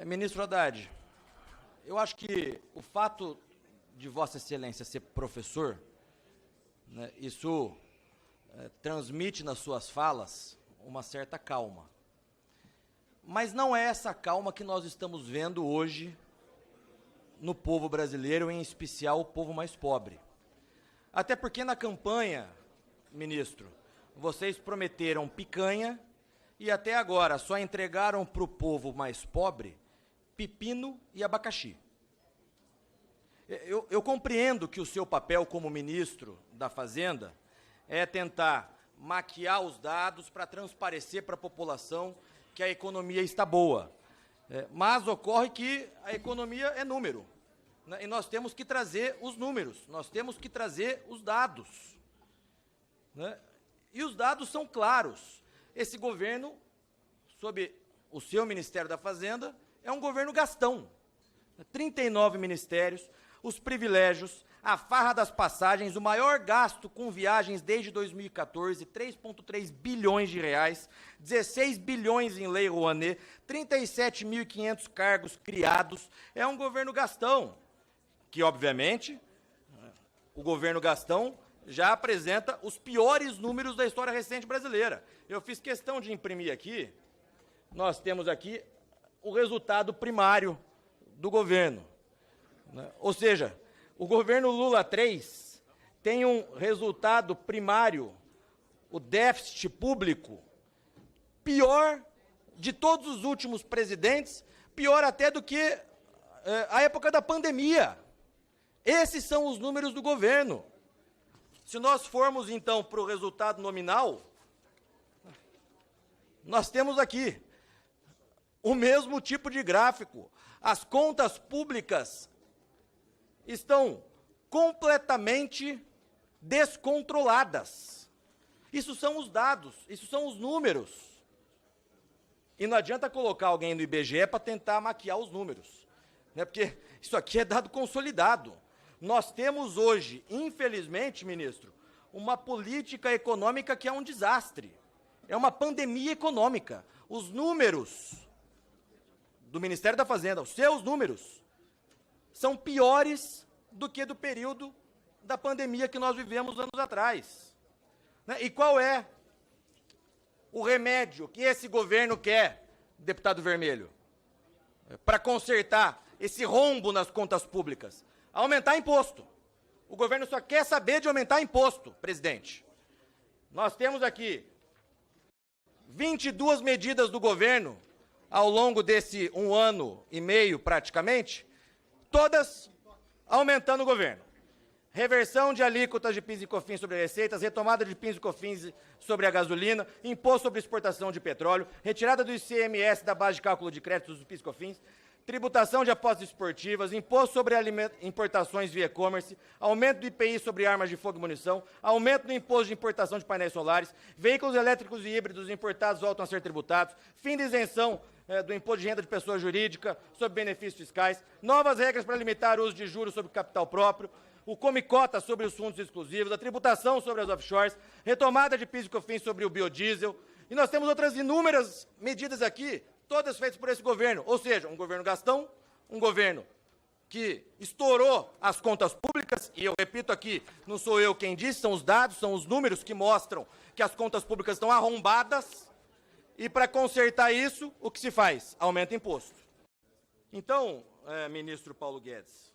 Ministro Haddad, eu acho que o fato de Vossa Excelência ser professor, né, isso transmite nas suas falas uma certa calma. Mas não é essa calma que nós estamos vendo hoje no povo brasileiro, em especial o povo mais pobre. Até porque na campanha, ministro, vocês prometeram picanha e até agora só entregaram para o povo mais pobre pepino e abacaxi. Eu compreendo que o seu papel como ministro da Fazenda é tentar maquiar os dados para transparecer para a população que a economia está boa. Mas ocorre que a economia é número, né? E nós temos que trazer os números, nós temos que trazer os dados, né? E os dados são claros. Esse governo, sob o seu Ministério da Fazenda, é um governo gastão. 39 ministérios, os privilégios, a farra das passagens, o maior gasto com viagens desde 2014, 3,3 bilhões de reais, 16 bilhões em Lei Rouanet, 37.500 cargos criados. É um governo gastão, que, obviamente, o governo gastão já apresenta os piores números da história recente brasileira. Eu fiz questão de imprimir aqui, nós temos aqui o resultado primário do governo, né? Ou seja, o governo Lula III tem um resultado primário, o déficit público, pior de todos os últimos presidentes, pior até do que a época da pandemia. Esses são os números do governo. Se nós formos, então, para o resultado nominal, nós temos aqui o mesmo tipo de gráfico. As contas públicas estão completamente descontroladas. Isso são os dados, isso são os números. E não adianta colocar alguém no IBGE para tentar maquiar os números, né? Porque isso aqui é dado consolidado. Nós temos hoje, infelizmente, ministro, uma política econômica que é um desastre. É uma pandemia econômica. Os números do Ministério da Fazenda, os seus números, são piores do que do período da pandemia que nós vivemos anos atrás, né? E qual é o remédio que esse governo quer, deputado Vermelho, para consertar esse rombo nas contas públicas? Aumentar imposto. O governo só quer saber de aumentar imposto, presidente. Nós temos aqui 22 medidas do governo ao longo desse 1 ano e meio, praticamente, todas aumentando o governo. Reversão de alíquotas de PIS e COFINS sobre receitas, retomada de PIS e COFINS sobre a gasolina, imposto sobre exportação de petróleo, retirada do ICMS da base de cálculo de créditos do PIS e COFINS, tributação de apostas esportivas, imposto sobre importações via e-commerce, aumento do IPI sobre armas de fogo e munição, aumento do imposto de importação de painéis solares, veículos elétricos e híbridos importados voltam a ser tributados, fim da isenção do imposto de renda de pessoa jurídica sobre benefícios fiscais, novas regras para limitar o uso de juros sobre capital próprio, o come-cota sobre os fundos exclusivos, a tributação sobre as offshores, retomada de PIS e COFINS sobre o biodiesel, e nós temos outras inúmeras medidas aqui, todas feitas por esse governo, ou seja, um governo gastão, um governo que estourou as contas públicas, e eu repito aqui, não sou eu quem disse, são os dados, são os números que mostram que as contas públicas estão arrombadas, e para consertar isso, o que se faz? Aumenta imposto. Então, ministro Paulo Guedes,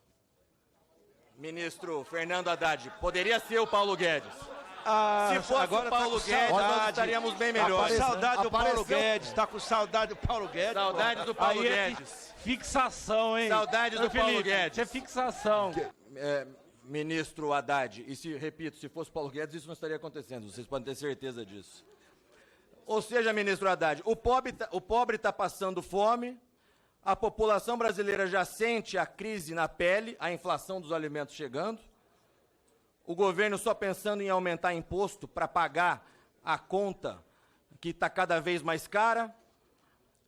ministro Fernando Haddad, poderia ser o Paulo Guedes. Se fosse o Paulo Guedes, nós estaríamos bem melhores. Saudade do Paulo Guedes, está com saudade do Paulo Guedes. Saudade do Paulo Guedes. Fixação, hein? Saudade do Paulo Guedes. Isso é fixação. Ministro Haddad, e repito, se fosse Paulo Guedes, isso não estaria acontecendo, vocês podem ter certeza disso. Ou seja, ministro Haddad, o pobre está passando fome, a população brasileira já sente a crise na pele, a inflação dos alimentos chegando, o governo só pensando em aumentar imposto para pagar a conta que está cada vez mais cara.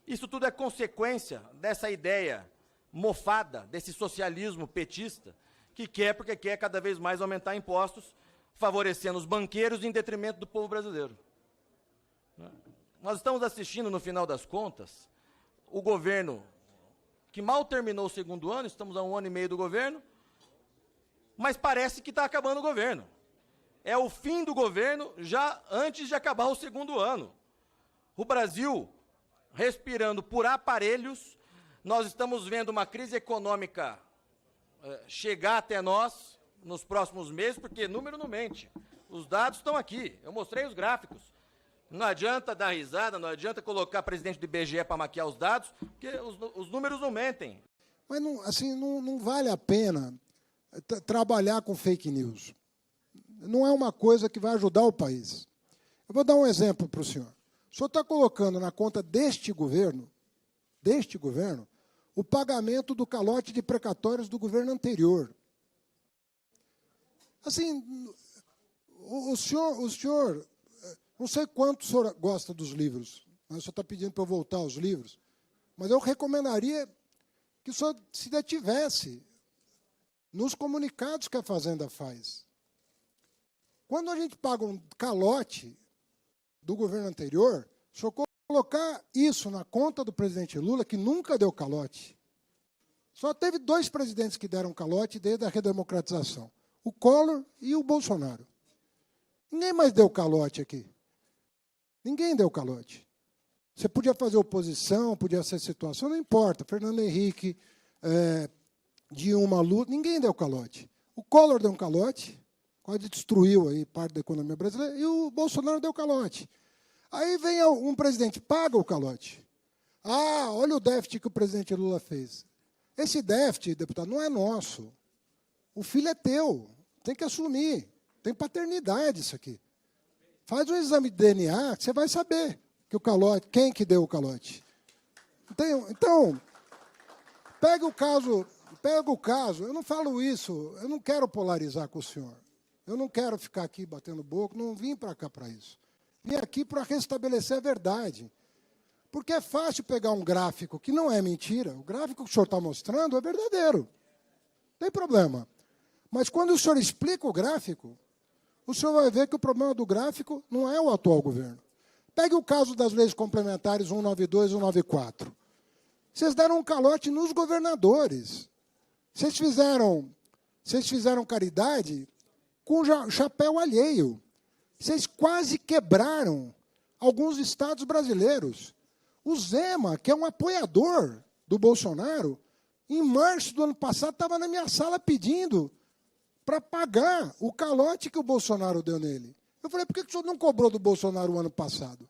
Isso tudo é consequência dessa ideia mofada, desse socialismo petista, que quer, porque quer cada vez mais aumentar impostos, favorecendo os banqueiros em detrimento do povo brasileiro. Nós estamos assistindo, no final das contas, o governo que mal terminou o segundo ano, estamos a 1 ano e meio do governo, mas parece que está acabando o governo. É o fim do governo já antes de acabar o segundo ano. O Brasil respirando por aparelhos, nós estamos vendo uma crise econômica chegar até nós nos próximos meses, porque número não mente. Os dados estão aqui, eu mostrei os gráficos. Não adianta dar risada, não adianta colocar presidente do IBGE para maquiar os dados, porque os números não mentem. Mas não, assim, não vale a pena trabalhar com fake news. Não é uma coisa que vai ajudar o país. Eu vou dar um exemplo para o senhor. O senhor está colocando na conta deste governo, o pagamento do calote de precatórios do governo anterior. Assim, o senhor, não sei quanto o senhor gosta dos livros, mas o senhor está pedindo para eu voltar aos livros, mas eu recomendaria que o senhor se detivesse nos comunicados que a Fazenda faz. Quando a gente paga um calote do governo anterior, o senhor colocar isso na conta do presidente Lula, que nunca deu calote. Só teve 2 presidentes que deram calote desde a redemocratização, o Collor e o Bolsonaro. Ninguém mais deu calote aqui. Ninguém deu calote. Você podia fazer oposição, podia ser situação, não importa. Fernando Henrique, Dilma, Lula, ninguém deu calote. O Collor deu um calote, quase destruiu aí parte da economia brasileira, e o Bolsonaro deu calote. Aí vem um presidente, paga o calote. Ah, olha o déficit que o presidente Lula fez. Esse déficit, deputado, não é nosso. O filho é teu, tem que assumir. Tem paternidade isso aqui. Faz um exame de DNA, que você vai saber que o calote, quem que deu o calote. Então, pega o caso, eu não falo isso, eu não quero polarizar com o senhor. Eu não quero ficar aqui batendo boca, não vim para cá para isso. Vim aqui para restabelecer a verdade. Porque é fácil pegar um gráfico que não é mentira, o gráfico que o senhor está mostrando é verdadeiro. Não tem problema. Mas quando o senhor explica o gráfico, o senhor vai ver que o problema do gráfico não é o atual governo. Pegue o caso das leis complementares 192 e 194. Vocês deram um calote nos governadores. Vocês fizeram caridade com chapéu alheio. Vocês quase quebraram alguns estados brasileiros. O Zema, que é um apoiador do Bolsonaro, em março do ano passado estava na minha sala pedindo para pagar o calote que o Bolsonaro deu nele. Eu falei, por que o senhor não cobrou do Bolsonaro o ano passado?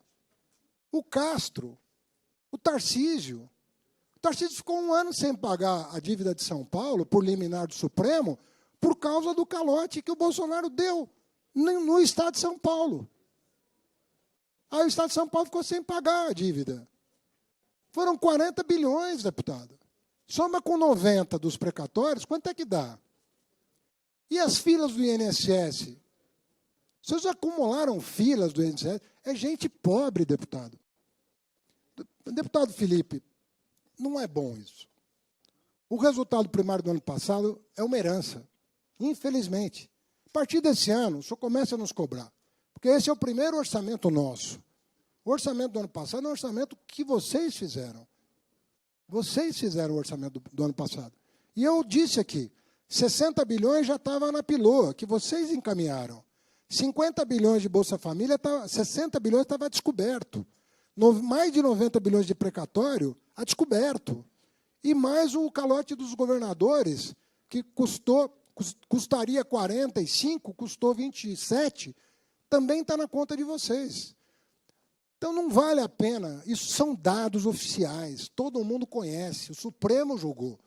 O Castro, o Tarcísio. O Tarcísio ficou 1 ano sem pagar a dívida de São Paulo, por liminar do Supremo, por causa do calote que o Bolsonaro deu no Estado de São Paulo. Aí o Estado de São Paulo ficou sem pagar a dívida. Foram 40 bilhões, deputado. Soma com 90 dos precatórios, quanto é que dá? E as filas do INSS? Vocês acumularam filas do INSS? É gente pobre, deputado. Deputado Felipe, não é bom isso. O resultado primário do ano passado é uma herança, infelizmente. A partir desse ano, o senhor começa a nos cobrar, porque esse é o primeiro orçamento nosso. O orçamento do ano passado é um orçamento que vocês fizeram. Vocês fizeram o orçamento do ano passado. E eu disse aqui, 60 bilhões já estava na piloa, que vocês encaminharam. 50 bilhões de Bolsa Família, 60 bilhões estava descoberto. Mais de 90 bilhões de precatório, a descoberto. E mais o calote dos governadores, que custaria 45, custou 27, também está na conta de vocês. Então, não vale a pena. Isso são dados oficiais, todo mundo conhece. O Supremo julgou.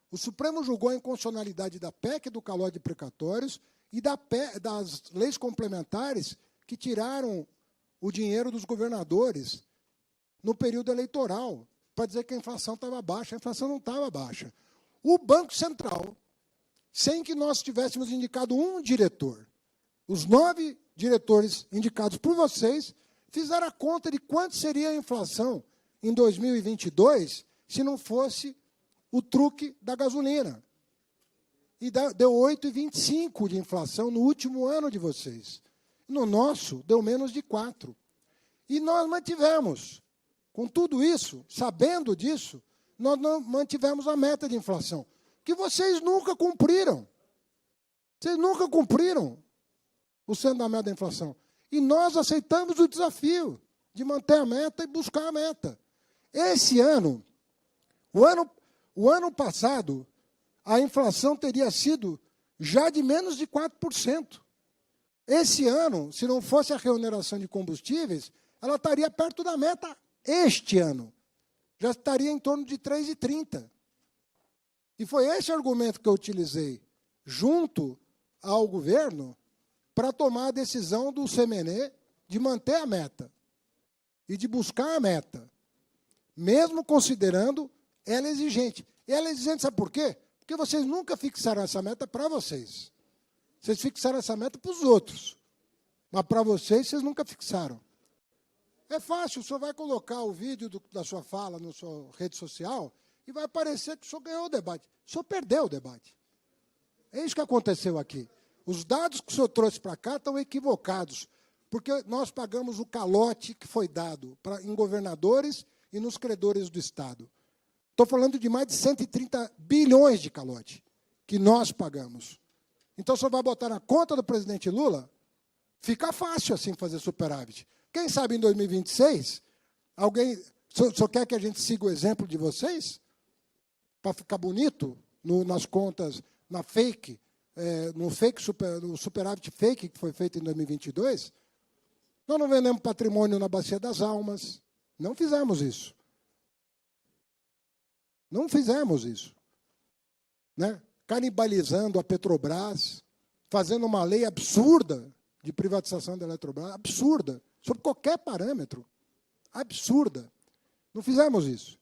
O Supremo julgou a inconstitucionalidade da PEC do calote de precatórios e das leis complementares que tiraram o dinheiro dos governadores no período eleitoral, para dizer que a inflação estava baixa. A inflação não estava baixa. O Banco Central, sem que nós tivéssemos indicado um diretor, os 9 diretores indicados por vocês, fizeram a conta de quanto seria a inflação em 2022 se não fosse o truque da gasolina. E deu 8,25 de inflação no último ano de vocês. No nosso, deu menos de 4. E nós mantivemos. Com tudo isso, sabendo disso, nós não mantivemos a meta de inflação, que vocês nunca cumpriram. Vocês nunca cumpriram o sendo da meta da inflação. E nós aceitamos o desafio de manter a meta e buscar a meta. Esse ano, o ano passado, a inflação teria sido já de menos de 4%. Esse ano, se não fosse a reoneração de combustíveis, ela estaria perto da meta este ano. Já estaria em torno de 3,30. E foi esse argumento que eu utilizei, junto ao governo, para tomar a decisão do CMNE de manter a meta e de buscar a meta, mesmo considerando ela exigente. E ela é exigente, sabe por quê? Porque vocês nunca fixaram essa meta para vocês. Vocês fixaram essa meta para os outros. Mas para vocês nunca fixaram. É fácil, o senhor vai colocar o vídeo da sua fala na sua rede social e vai parecer que o senhor ganhou o debate. O senhor perdeu o debate. É isso que aconteceu aqui. Os dados que o senhor trouxe para cá estão equivocados, porque nós pagamos o calote que foi dado em governadores e nos credores do Estado. Estou falando de mais de 130 bilhões de calote que nós pagamos. Então, o senhor vai botar na conta do presidente Lula, fica fácil assim fazer superávit. Quem sabe em 2026, alguém... O senhor quer que a gente siga o exemplo de vocês? Para ficar bonito nas contas, na fake, no superávit fake que foi feito em 2022? Nós não vendemos patrimônio na Bacia das Almas. Não fizemos isso. Não fizemos isso. Né? Canibalizando a Petrobras, fazendo uma lei absurda de privatização da Eletrobras, absurda, sob qualquer parâmetro, absurda. Não fizemos isso.